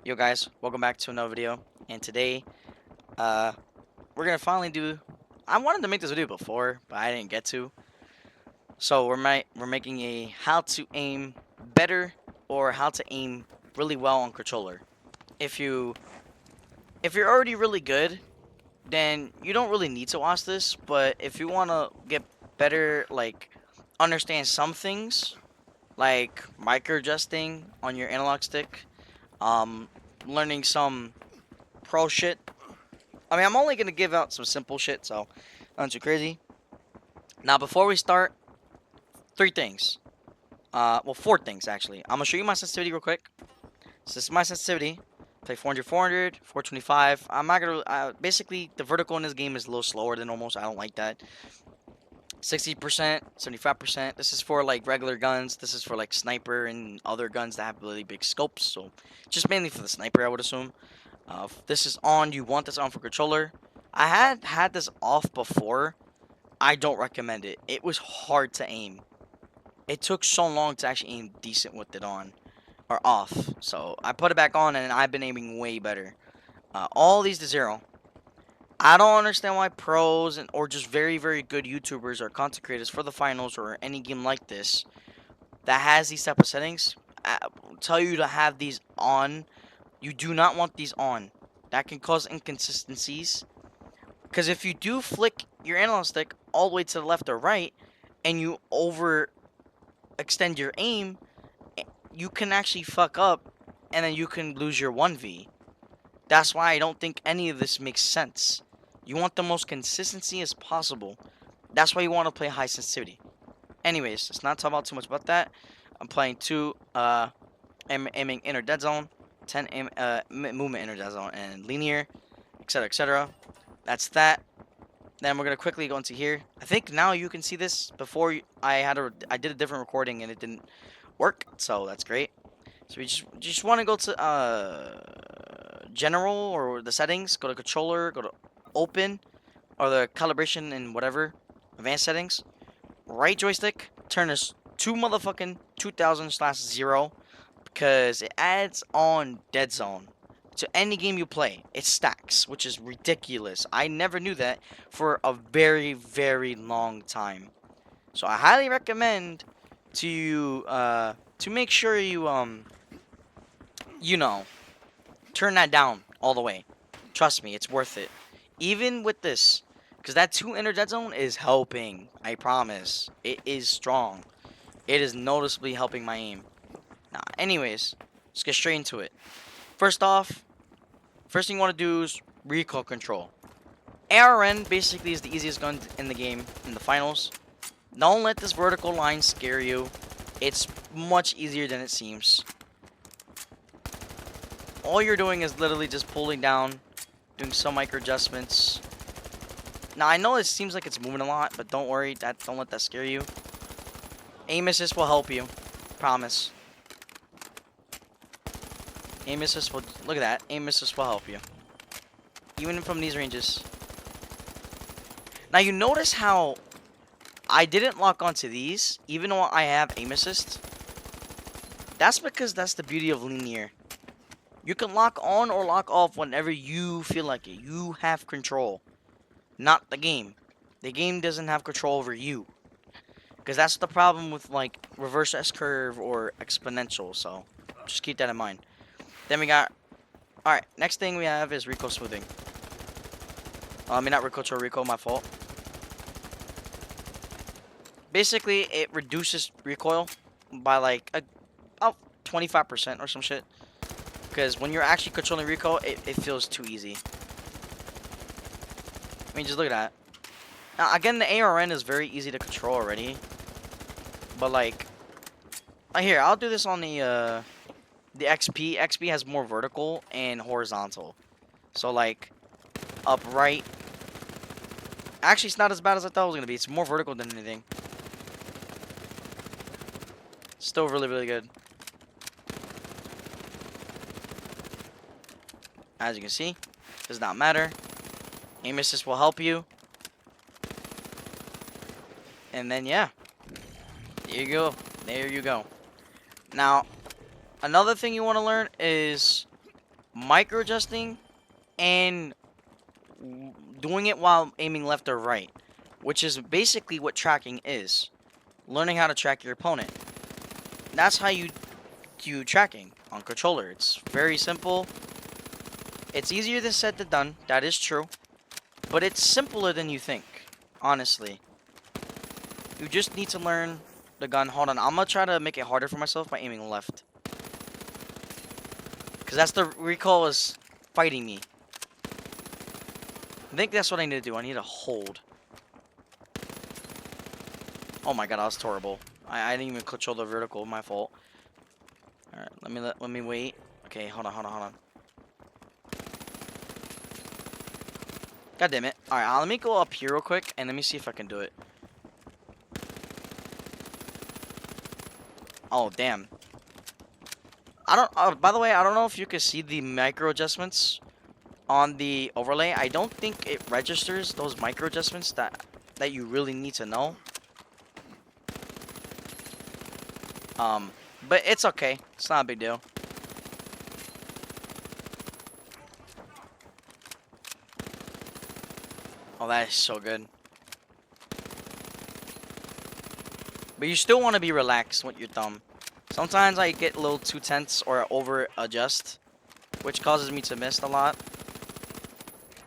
Yo guys, welcome back to another video. And today, uh, we're gonna finally do. I wanted to make this video before, but I didn't get to. So we're making a how to aim better or how to aim really well on controller. If you if you're already really good, then you don't really need to watch this. But if you wanna get better, like understand some things, like micro adjusting on your analog stick, um, learning some pro shit. I mean, I'm only gonna give out some simple shit, so nothing too crazy. Now, before we start, three things. Well, four things actually. I'm gonna show you my sensitivity real quick. So this is my sensitivity. Play 400, 400, 425. I'm not gonna. Basically, the vertical in this game is a little slower than normal, so I don't like that. 60%, 75%. This is for like regular guns. This is for like sniper and other guns that have really big scopes. So, just mainly for the sniper, I would assume. If this is on, you want this on for controller. I had this off before. I don't recommend it. It was hard to aim. It took so long to actually aim decent with it on or off. So I put it back on and I've been aiming way better. All these to zero. I don't understand why pros or just very good YouTubers or content creators for the finals or any game like this that has these type of settings tell you to have these on. You do not want these on. That can cause inconsistencies. Because if you do flick your analog stick all the way to the left or right, and you extend your aim, you can actually fuck up, and then you can lose your 1v. That's why I don't think any of this makes sense. You want the most consistency as possible. That's why you want to play high sensitivity. Anyways, let's not talk about too much about that. I'm playing aiming inner dead zone, 10 movement inner dead zone, and linear, etc. etc. That's that. Then we're gonna quickly go into here. I think now you can see this. Before I did a different recording and it didn't work, so that's great. So we just want to go to general or the settings. Go to controller. Go to open or the calibration and whatever advanced settings. Right joystick. Turn this to motherfucking 2000/0 because it adds on dead zone to any game you play. It stacks, which is ridiculous. I never knew that for a very long time. So I highly recommend to make sure you know turn that down all the way. Trust me, it's worth it. Even with this, because that 2 inner dead zone is helping. I promise. It is strong. It is noticeably helping my aim. Now, anyways, let's get straight into it. First off, first thing you want to do is recoil control. ARN basically is the easiest gun in the game in the finals. Don't let this vertical line scare you. It's much easier than it seems. All you're doing is literally just pulling down, doing some micro adjustments. Now I know it seems like it's moving a lot, but don't worry, don't let that scare you. Aim assist will help you. Promise. Aim assist will look at that. Aim assist will help you. Even from these ranges. Now you notice how I didn't lock onto these, even though I have aim assist. That's because that's the beauty of linear. You can lock on or lock off whenever you feel like it. You have control, not the game. The game doesn't have control over you. Because that's the problem with like reverse S curve or exponential. So just keep that in mind. Then we got, alright, next thing we have is recoil smoothing. I mean, not recoil, recoil, my fault. Basically, it reduces recoil by like about 25% or some shit. Because when you're actually controlling recoil, it feels too easy. I mean, just look at that. Now, again, the ARN is very easy to control already. But like, here, I'll do this on the XP. XP has more vertical and horizontal. So like, upright. Actually, it's not as bad as I thought it was going to be. It's more vertical than anything. Still really good. As you can see, does not matter. Aim assist will help you. And then, yeah. There you go. There you go. Now, another thing you want to learn is micro adjusting and doing it while aiming left or right, which is basically what tracking is. Learning how to track your opponent. That's how you do tracking on controller. It's very simple. It's easier than said than done. That is true. But it's simpler than you think, honestly. You just need to learn the gun. Hold on, I'm gonna try to make it harder for myself by aiming left. Because that's the recoil is fighting me. I think that's what I need to do. I need to hold. Oh my god, that was horrible. I didn't even control the vertical. My fault. Alright, let me wait. Okay, hold on. God damn it. Alright, let me go up here real quick and let me see if I can do it. Oh, damn. I don't, by the way, I don't know if you can see the micro adjustments on the overlay. I don't think it registers those micro adjustments that you really need to know. But it's okay. It's not a big deal. Oh, that is so good. But you still want to be relaxed with your thumb. Sometimes I get a little too tense or over adjust, which causes me to miss a lot.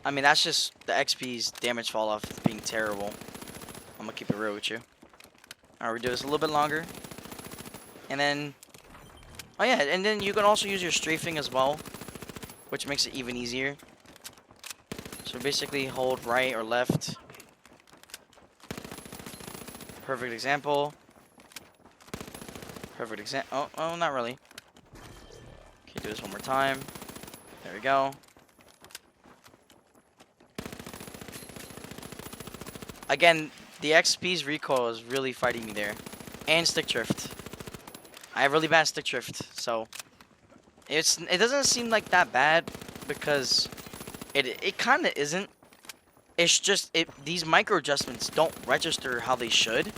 I mean, that's just the XP's damage fall off being terrible. I'm gonna keep it real with you. Alright, we do this a little bit longer. And then, oh yeah, and then you can also use your strafing as well, which makes it even easier. So basically hold right or left. Perfect example. Perfect example. Oh, not really. Okay, do this one more time. There we go. Again, the XP's recoil is really fighting me there. And stick drift. I have really bad stick drift, so it doesn't seem like that bad because it kind of isn't. It's just these micro adjustments don't register how they should.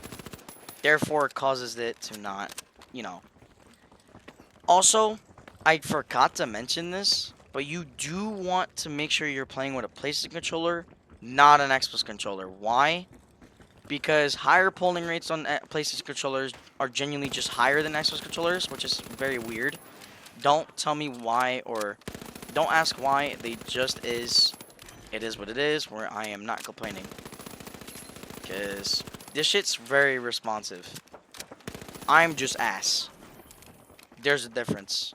Therefore, it causes it to not, you know. Also, I forgot to mention this, but you do want to make sure you're playing with a PlayStation controller, not an Xbox controller. Why? Because higher polling rates on PlayStation controllers are genuinely just higher than Xbox controllers, which is very weird. Don't tell me why or don't ask why. They just is. It is what it is, where I am not complaining. Because this shit's very responsive. I'm just ass. There's a difference.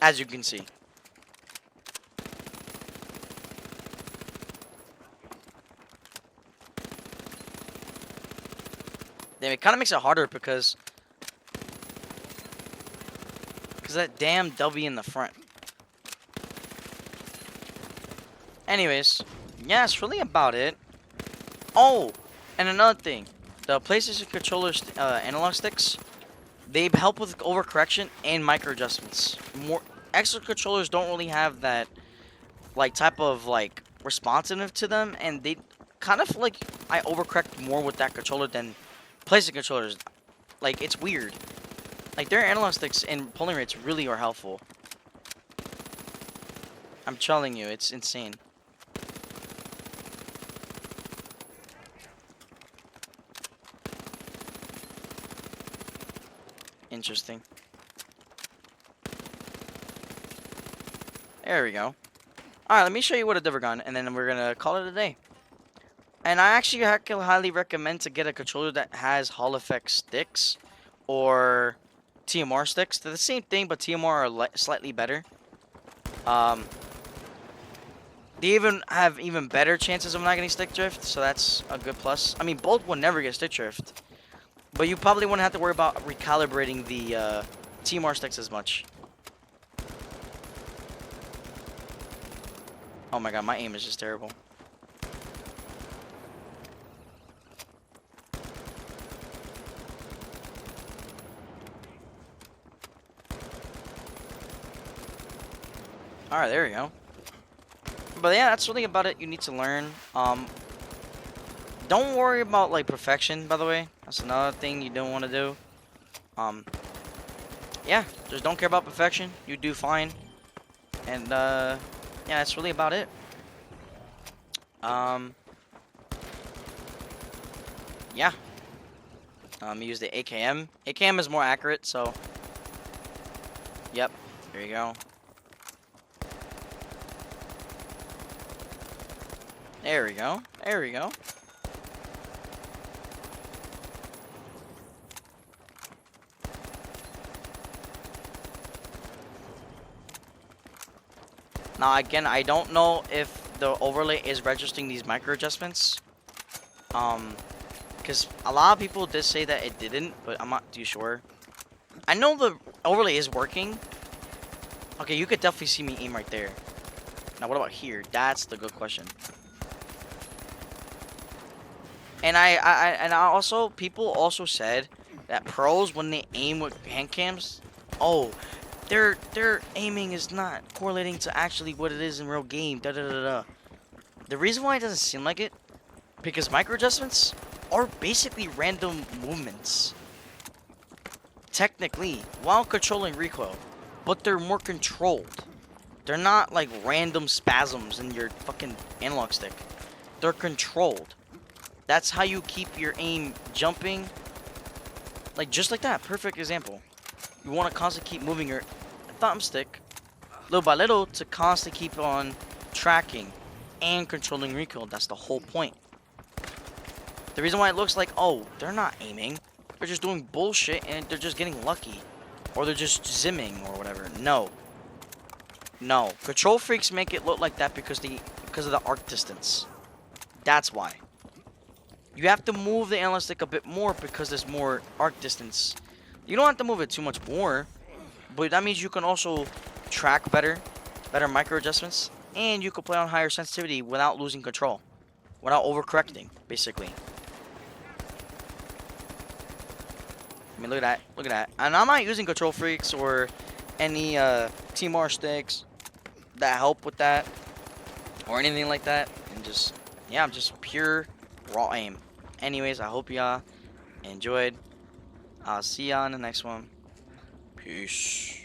As you can see. Damn, it kind of makes it harder because that damn W in the front. Anyways, yeah, that's really about it. Oh, and another thing. The PlayStation controllers analog sticks, they help with overcorrection and micro adjustments. More extra controllers don't really have that like type of like responsiveness to them, and they kind of feel like I overcorrect more with that controller than PlayStation controllers. Like, it's weird. Like, their analog sticks and polling rates really are helpful. I'm telling you, it's insane. Interesting. There we go. Alright, let me show you what a different gun, and then we're gonna call it a day. And I actually highly recommend to get a controller that has Hall effect sticks or TMR sticks. They're the same thing, but TMR are slightly better. They even have even better chances of not getting stick drift, so that's a good plus. I mean, both will never get stick drift, but you probably wouldn't have to worry about recalibrating the TMR sticks as much. Oh my god, my aim is just terrible. Alright, there we go. But yeah, that's really about it. You need to learn. Don't worry about like perfection, by the way. That's another thing you don't want to do. Yeah, yeah, just don't care about perfection. You do fine. And yeah, that's really about it. Yeah. Use the AKM. AKM is more accurate, so yep. There you go. There we go. There we go. Now again, I don't know if the overlay is registering these micro adjustments. Because a lot of people did say that it didn't, but I'm not too sure. I know the overlay is working. Okay, you could definitely see me aim right there. Now what about here? That's the good question. And I also, people also said that pros, when they aim with hand cams, oh, their aiming is not correlating to actually what it is in real game. Da da da da. The reason why it doesn't seem like it, because micro adjustments are basically random movements, technically, while controlling recoil, but they're more controlled. They're not like random spasms in your fucking analog stick. They're controlled. That's how you keep your aim jumping. Like, just like that. Perfect example. You want to constantly keep moving your thumbstick little by little to constantly keep on tracking and controlling recoil. That's the whole point. The reason why it looks like, oh, they're not aiming. They're just doing bullshit and they're just getting lucky. Or they're just zimming or whatever. No. No. Control freaks make it look like that because of the arc distance. That's why. You have to move the analog stick a bit more because there's more arc distance. You don't have to move it too much more, but that means you can also track better micro adjustments, and you can play on higher sensitivity without losing control, without overcorrecting, basically. I mean, look at that, look at that. And I'm not using control freaks or any TMR sticks that help with that or anything like that, and just, yeah, I'm just pure raw aim. Anyways, I hope y'all enjoyed. I'll see y'all in the next one. Peace.